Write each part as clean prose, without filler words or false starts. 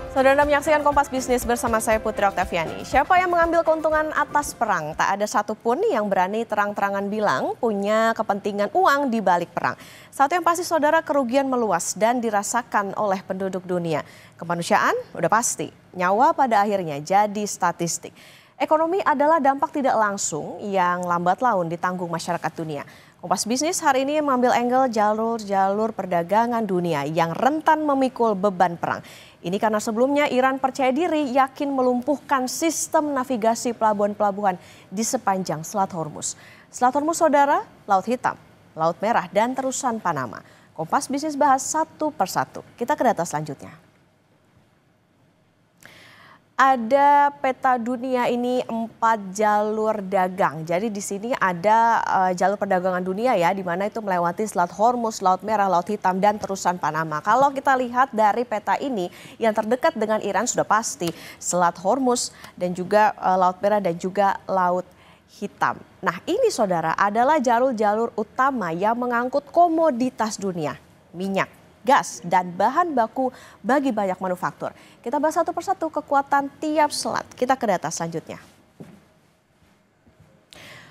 Saudara menyaksikan Kompas Bisnis bersama saya Putri Oktaviani. Siapa yang mengambil keuntungan atas perang? Tak ada satupun yang berani terang-terangan bilang punya kepentingan uang di balik perang. Satu yang pasti saudara, kerugian meluas dan dirasakan oleh penduduk dunia. Kemanusiaan udah pasti, nyawa pada akhirnya jadi statistik. Ekonomi adalah dampak tidak langsung yang lambat laun ditanggung masyarakat dunia. Kompas Bisnis hari ini mengambil angle jalur-jalur perdagangan dunia yang rentan memikul beban perang. Ini karena sebelumnya Iran percaya diri yakin melumpuhkan sistem navigasi pelabuhan-pelabuhan di sepanjang Selat Hormuz. Selat Hormuz saudara, Laut Hitam, Laut Merah dan terusan Panama. Kompas Bisnis bahas satu persatu. Kita ke data selanjutnya. Ada peta dunia ini 4 jalur dagang. Jadi di sini ada jalur perdagangan dunia ya, di mana itu melewati Selat Hormuz, Laut Merah, Laut Hitam dan terusan Panama. Kalau kita lihat dari peta ini, yang terdekat dengan Iran sudah pasti Selat Hormuz dan juga Laut Merah dan juga Laut Hitam. Nah, ini saudara adalah jalur-jalur utama yang mengangkut komoditas dunia, minyak, gas, dan bahan baku bagi banyak manufaktur. Kita bahas satu persatu kekuatan tiap selat. Kita ke data selanjutnya.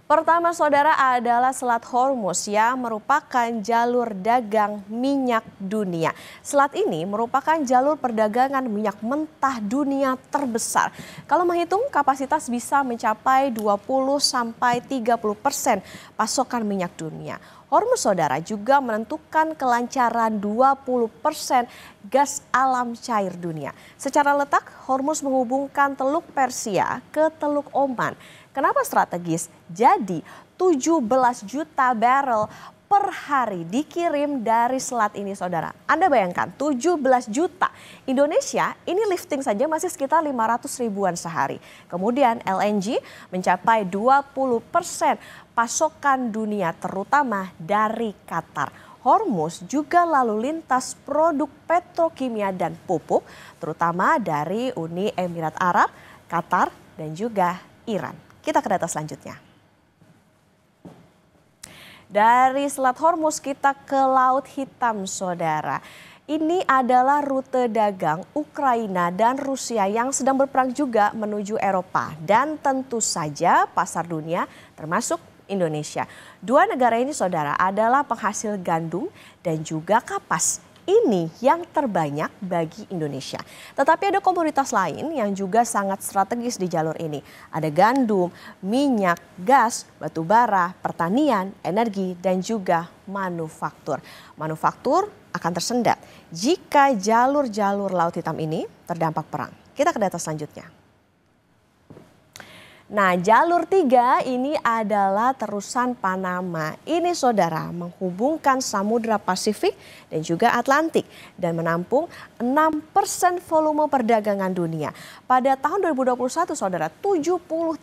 Pertama saudara adalah Selat Hormuz yang merupakan jalur dagang minyak dunia. Selat ini merupakan jalur perdagangan minyak mentah dunia terbesar. Kalau menghitung kapasitas bisa mencapai 20-30% pasokan minyak dunia. Hormuz saudara juga menentukan kelancaran 20% gas alam cair dunia. Secara letak, Hormuz menghubungkan Teluk Persia ke Teluk Oman. Kenapa strategis? Jadi 17 juta barrel per hari dikirim dari selat ini saudara. Anda bayangkan 17 juta. Indonesia ini lifting saja masih sekitar 500 ribuan sehari. Kemudian LNG mencapai 20% pasokan dunia terutama dari Qatar. Hormuz juga lalu lintas produk petrokimia dan pupuk terutama dari Uni Emirat Arab, Qatar dan juga Iran. Kita ke data selanjutnya. Dari Selat Hormuz kita ke Laut Hitam saudara. Ini adalah rute dagang Ukraina dan Rusia yang sedang berperang juga menuju Eropa. Dan tentu saja pasar dunia termasuk Indonesia. Dua negara ini saudara adalah penghasil gandum dan juga kapas. Ini yang terbanyak bagi Indonesia. Tetapi ada komoditas lain yang juga sangat strategis di jalur ini. Ada gandum, minyak, gas, batu bara, pertanian, energi, dan juga manufaktur. Manufaktur akan tersendat jika jalur-jalur Laut Hitam ini terdampak perang. Kita ke data selanjutnya. Nah, jalur 3 ini adalah terusan Panama. Ini saudara menghubungkan Samudra Pasifik dan juga Atlantik dan menampung 6% volume perdagangan dunia. Pada tahun 2021 saudara, 73%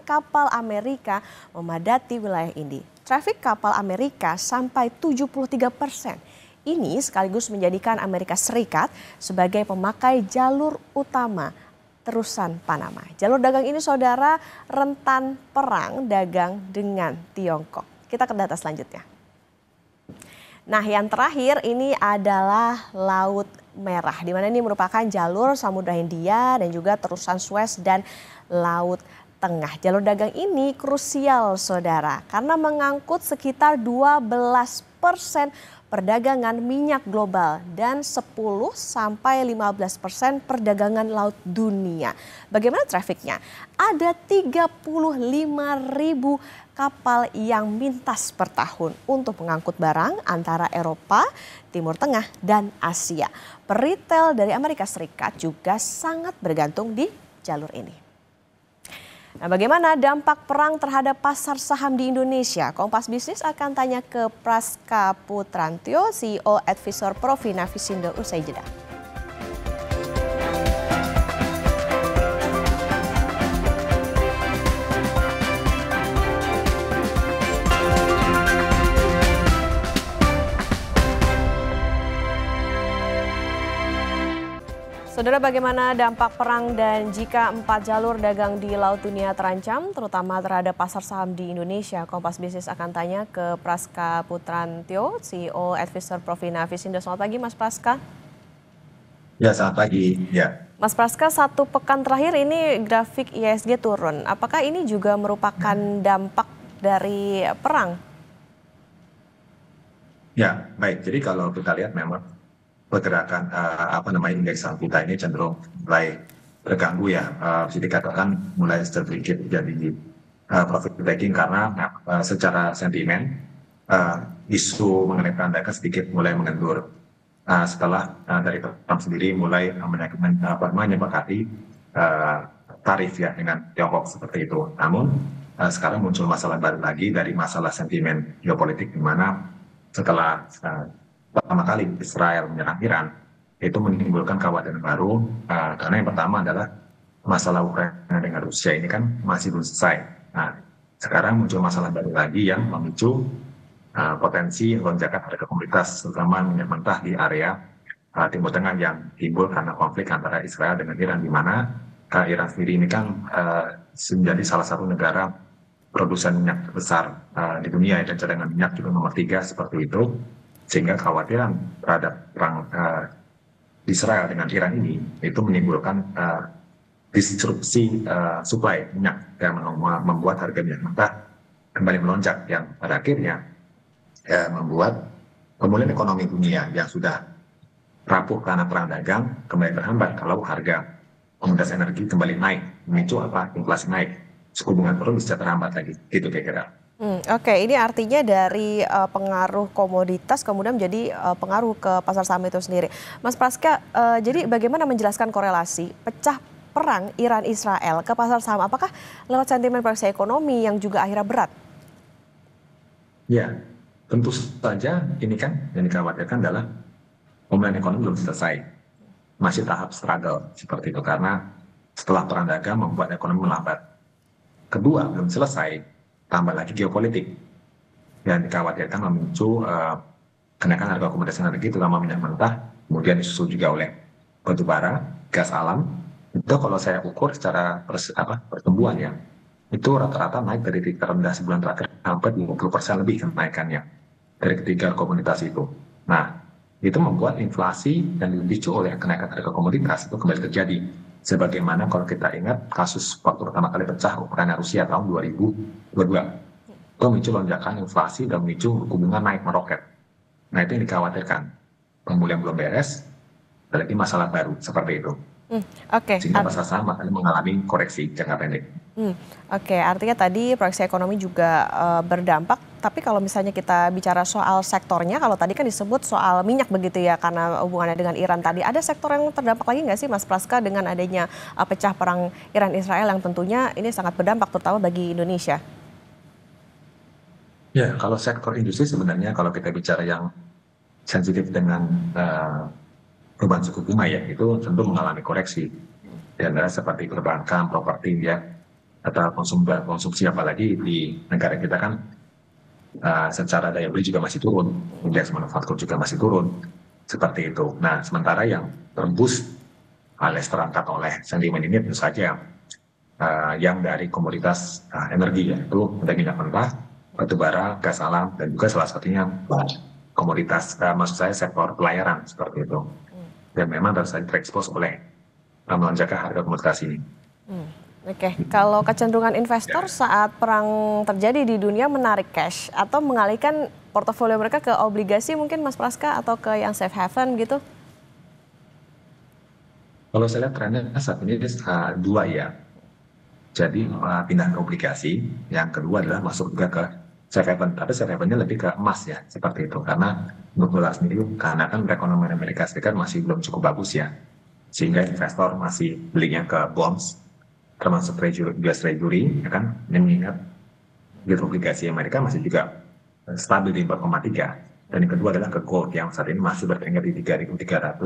kapal Amerika memadati wilayah ini. Trafik kapal Amerika sampai 73%. Ini sekaligus menjadikan Amerika Serikat sebagai pemakai jalur utama terusan Panama. Jalur dagang ini saudara rentan perang dagang dengan Tiongkok. Kita ke data selanjutnya. Nah, yang terakhir ini adalah Laut Merah, di mana ini merupakan jalur Samudra Hindia dan juga terusan Suez dan Laut Tengah. Jalur dagang ini krusial saudara karena mengangkut sekitar 12% perdagangan minyak global dan 10-15% perdagangan laut dunia. Bagaimana trafiknya? Ada 35.000 kapal yang mintas per tahun untuk mengangkut barang antara Eropa, Timur Tengah, dan Asia. Peritel dari Amerika Serikat juga sangat bergantung di jalur ini. Nah, bagaimana dampak perang terhadap pasar saham di Indonesia? Kompas Bisnis akan tanya ke Praska Putrantyo, CEO Advisor Provina Visindo usai jeda. Saudara, bagaimana dampak perang dan jika 4 jalur dagang di laut dunia terancam, terutama terhadap pasar saham di Indonesia? Kompas Bisnis akan tanya ke Praska Putrantyo, CEO Advisor Provina Visindo. Selamat pagi Mas Praska. Ya, selamat pagi. Ya, Mas Praska, satu pekan terakhir ini grafik IHSG turun. Apakah ini juga merupakan dampak dari perang? ya, baik. Jadi kalau kita lihat memang pergerakan indeks saham kita ini cenderung mulai terganggu ya. Bisa dikatakan mulai sedikit jadi profit taking karena secara sentimen uh, isu mengenai perang dagang sedikit mulai mengendur. Setelah dari Trump sendiri mulai menyepakati uh, tarif ya dengan Tiongkok seperti itu. Namun sekarang muncul masalah baru lagi dari masalah sentimen geopolitik di mana setelah pertama kali Israel menyerang Iran itu menimbulkan kekhawatiran baru karena yang pertama adalah masalah Ukraina dengan Rusia ini kan masih belum selesai. Nah, sekarang muncul masalah baru lagi yang memicu potensi lonjakan harga komoditas, terutama minyak mentah di area Timur Tengah yang timbul karena konflik antara Israel dengan Iran, di mana Iran sendiri ini kan menjadi salah satu negara produsen minyak terbesar di dunia dan cadangan minyak juga nomor 3 seperti itu, sehingga kekhawatiran terhadap perang Israel dengan Iran ini itu menimbulkan disrupsi supply minyak yang membuat harga minyak mentah kembali melonjak yang pada akhirnya membuat pemulihan ekonomi dunia yang sudah rapuh karena perang dagang kembali terhambat kalau harga komoditas energi kembali naik, memicu inflasi naik, suku bunga turun bisa terhambat lagi, gitu kira-kira. Oke, ini artinya dari pengaruh komoditas kemudian menjadi pengaruh ke pasar saham itu sendiri. Mas Praska, jadi bagaimana menjelaskan korelasi pecah perang Iran-Israel ke pasar saham? Apakah lewat sentimen proyeksi ekonomi yang juga akhirnya berat? Ya, tentu saja ini kan yang dikhawatirkan adalah pemulihan ekonomi belum selesai. Masih tahap struggle seperti itu karena setelah perang dagang membuat ekonomi melambat. Kedua, belum selesai, tambah lagi geopolitik yang dikhawatirkan memicu kenaikan harga komoditas energi terutama minyak mentah, kemudian disusul juga oleh batu bara, gas alam. Itu kalau saya ukur secara pertumbuhan ya, itu rata-rata naik dari titik terendah sebulan terakhir sampai 50% lebih kenaikannya dari ketiga komoditas itu. Nah, itu membuat inflasi dan dipicu oleh kenaikan harga komoditas itu kembali terjadi. Sebagaimana kalau kita ingat kasus waktu pertama kali pecah Ukraina Rusia tahun 2022. Itu memicu lonjakan inflasi dan memicu suku bunga naik meroket. Nah, itu yang dikhawatirkan. Pemulihan belum beres, ada lagi masalah baru seperti itu. Oke. Sehingga pasar saham akan mengalami koreksi jangka pendek. Oke, artinya tadi proyeksi ekonomi juga berdampak. Tapi kalau misalnya kita bicara soal sektornya, kalau tadi kan disebut soal minyak begitu ya, karena hubungannya dengan Iran tadi. Ada sektor yang terdampak lagi nggak sih Mas Praska dengan adanya pecah perang Iran-Israel yang tentunya ini sangat berdampak terutama bagi Indonesia? Ya, kalau sektor industri sebenarnya kalau kita bicara yang sensitif dengan perubahan suku bunga ya, itu tentu mengalami koreksi. Di antara seperti perbankan, properti ya, atau konsumsi apalagi di negara kita kan secara daya beli juga masih turun, indeks manufaktur juga masih turun, seperti itu. Nah, sementara yang tembus alias terangkat oleh sentimen ini tentu saja yang dari komoditas energi ya, itu ada minyak mentah, batu bara, gas alam, dan juga salah satunya komoditas, maksud saya sektor pelayaran seperti itu. Dan memang harus terekspos oleh melonjaknya harga komoditas ini. Oke, kalau kecenderungan investor saat perang terjadi di dunia menarik cash atau mengalihkan portofolio mereka ke obligasi mungkin Mas Praska atau ke yang safe haven gitu? Kalau saya lihat trennya saat ini dua ya. Jadi pindah ke obligasi, yang kedua adalah masuk juga ke safe haven. Tapi safe havennya lebih ke emas ya, seperti itu. Karena untuk dolar sendiri, karena kan perekonomian Amerika Serikat masih belum cukup bagus ya. Sehingga investor masih belinya ke bonds, termasuk US Treasury, ya kan, yang mengingat yield obligasi Amerika masih juga stabil di 4,3. Dan yang kedua adalah ke gold yang saat ini masih bertengger di 3.390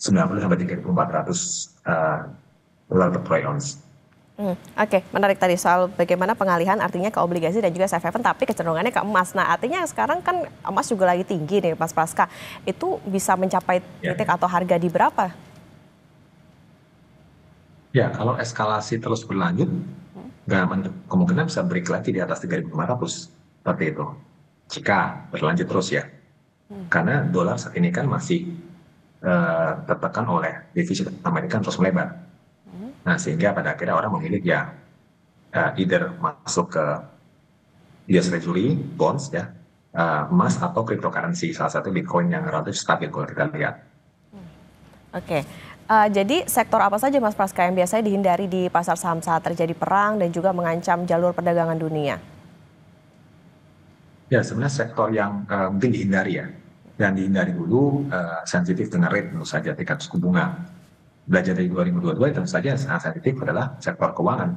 sampai 3.400 dolar per troy ounce. Oke, menarik tadi soal bagaimana pengalihan artinya ke obligasi dan juga safe haven, tapi kecenderungannya ke emas. Nah, artinya sekarang kan emas juga lagi tinggi nih, Mas Praska. Itu bisa mencapai titik atau harga di berapa? Ya, kalau eskalasi terus berlanjut, kemungkinan bisa break lagi di atas 3.500 seperti itu. Jika berlanjut terus ya. Karena dolar saat ini kan masih tertekan oleh defisit Amerika terus melebar. Nah, sehingga pada akhirnya orang memilih ya either masuk ke US Treasury, bonds ya, emas atau cryptocurrency, salah satu Bitcoin yang relatif stabil kalau kita lihat. Oke, jadi sektor apa saja Mas Praska yang biasanya dihindari di pasar saham saat terjadi perang dan juga mengancam jalur perdagangan dunia? Ya, sebenarnya sektor yang mungkin dihindari ya. Dan dihindari dulu sensitif dengan rate tentu saja tingkat suku bunga. Belajar dari 2022 tentu saja sangat sensitif adalah sektor keuangan.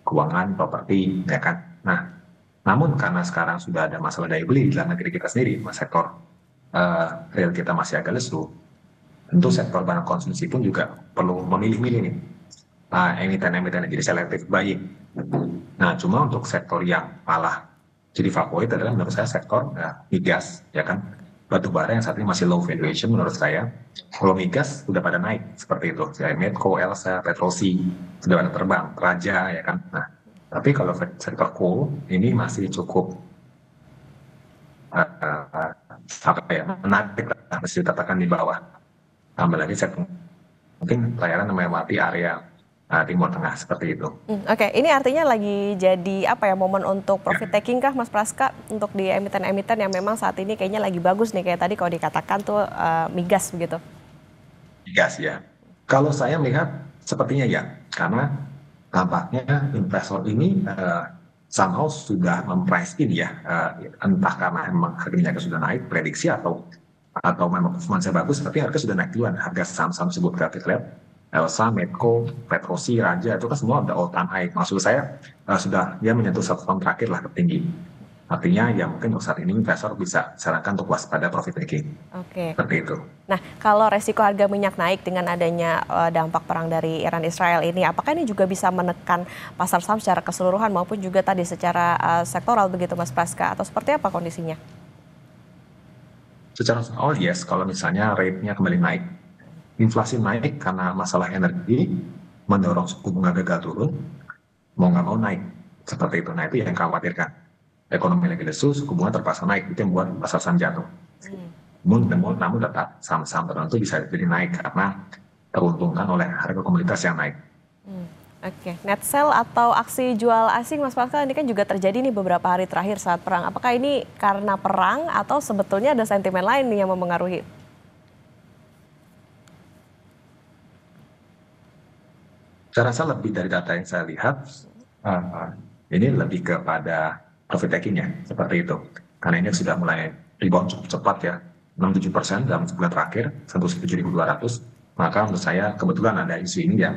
Keuangan, properti, ya kan. Nah, namun karena sekarang sudah ada masalah daya beli di dalam negeri kita sendiri, sektor real kita masih agak lesu, tentu sektor barang konsumsi pun juga perlu memilih-milih nih. Emiten-emiten yang jadi selective buying. Nah, cuma untuk sektor yang malah jadi favorit adalah menurut saya sektor migas, ya kan, batu bara yang saat ini masih low valuation menurut saya. Kalau migas sudah pada naik seperti itu, ya Medco, Elsa, Petrosi sudah pada terbang, Raja, ya kan. Nah, tapi kalau sektor coal ini masih cukup menarik, masih dikatakan di bawah. Tambah lagi mungkin pelayaran melewati area Timur Tengah seperti itu. Oke, ini artinya lagi jadi apa ya, momen untuk profit taking kah Mas Praska untuk di emiten-emiten yang memang saat ini kayaknya lagi bagus nih, kayak tadi kalau dikatakan tuh migas begitu? Migas ya. Kalau saya melihat sepertinya ya, karena tampaknya investor ini somehow sudah memprice in ya, entah karena memang harga minyak sudah naik, prediksi atau memang performanya bagus, tapi harga sudah naik duluan. Harga saham-saham tersebut kita lihat, Elsa, Medco, Petrosi, Raja, itu kan semua udah all time high. Maksud saya sudah dia menyentuh 1 tahun terakhir lah tertinggi. Artinya ya mungkin untuk saat ini investor bisa sarankan untuk waspada profit taking. Oke. Seperti itu. Nah, kalau resiko harga minyak naik dengan adanya dampak perang dari Iran Israel ini, apakah ini juga bisa menekan pasar saham secara keseluruhan maupun juga tadi secara sektoral begitu Mas Praska, atau seperti apa kondisinya? Secara yes, kalau misalnya rate-nya kembali naik, inflasi naik karena masalah energi, mendorong suku bunga gagal turun, mau nggak mau naik. Seperti itu. Nah, itu yang khawatirkan. Ekonomi lagi lesu, suku bunga terpaksa naik, itu yang buat pasar saham jatuh. Namun tetap saham-saham tertentu bisa jadi naik karena teruntungkan oleh harga komoditas yang naik. Oke, net sell atau aksi jual asing Mas Praska ini kan juga terjadi nih beberapa hari terakhir saat perang. Apakah ini karena perang atau sebetulnya ada sentimen lain nih yang mempengaruhi? Saya rasa lebih dari data yang saya lihat, ini lebih kepada profit taking ya, seperti itu. Karena ini sudah mulai rebound cukup cepat ya, 6-7% dalam sebulan terakhir, sentuh 7.200. Maka menurut saya kebetulan ada isu ini ya,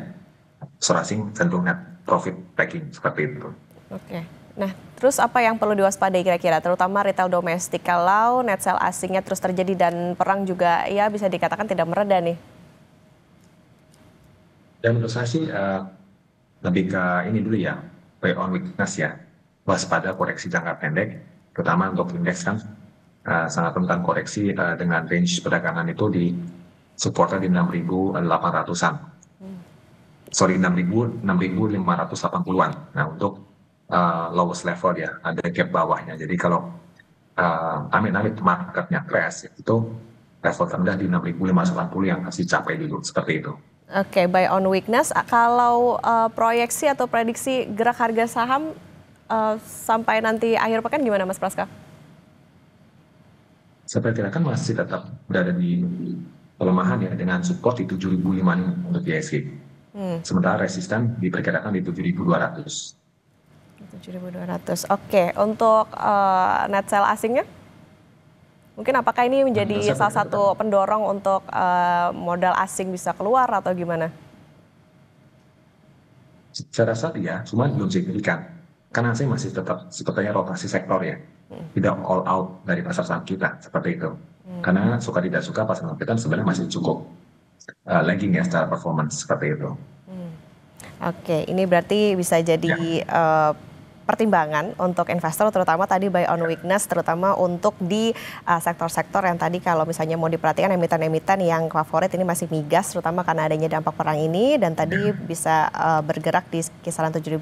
asing cenderung net profit taking seperti itu. Oke. Nah, terus apa yang perlu diwaspadai kira-kira, terutama retail domestik kalau net sell asingnya terus terjadi dan perang juga ya bisa dikatakan tidak mereda nih? Dan menurut saya sih lebih ke ini dulu ya, buy on weakness ya, waspada koreksi jangka pendek, terutama untuk indeks kan sangat rentan koreksi dengan range perdagangan itu di supportnya di 6.800-an. Sorry, 6.580-an. Nah, untuk lowest level ya, ada gap bawahnya. Jadi kalau amit-amit marketnya crash, itu level terendah di 6.580 yang harus dicapai dulu, seperti itu. Oke, buy on weakness. Kalau proyeksi atau prediksi gerak harga saham sampai nanti akhir pekan gimana Mas Praska? Saya perkirakan masih tetap berada di pelemahan ya, dengan support di 7.005 untuk IHSG. Sementara resisten diperkirakan di 7.200. 7.200. Oke, untuk net sell asingnya? Mungkin apakah ini menjadi salah satu pendorong untuk modal asing bisa keluar atau gimana? Saya rasa ya, cuma belum signifikan. Karena asing masih tetap sepertinya rotasi sektor ya. Tidak all out dari pasar saham kita, seperti itu. Karena suka tidak suka pasar saham kita sebenarnya masih cukup lagging ya secara performance, seperti itu. Oke, ini berarti bisa jadi pertimbangan untuk investor, terutama tadi buy on weakness, terutama untuk di sektor-sektor yang tadi kalau misalnya mau diperhatikan emiten-emiten yang favorit ini masih migas, terutama karena adanya dampak perang ini, dan tadi bisa bergerak di kisaran 7.500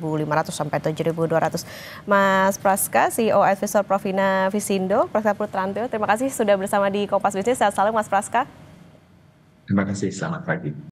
sampai 7.200. Mas Praska, CEO Advisor Provina Visindo, Praska Putrantio, terima kasih sudah bersama di Kompas Bisnis. Sehat selalu Mas Praska. Terima kasih, selamat pagi.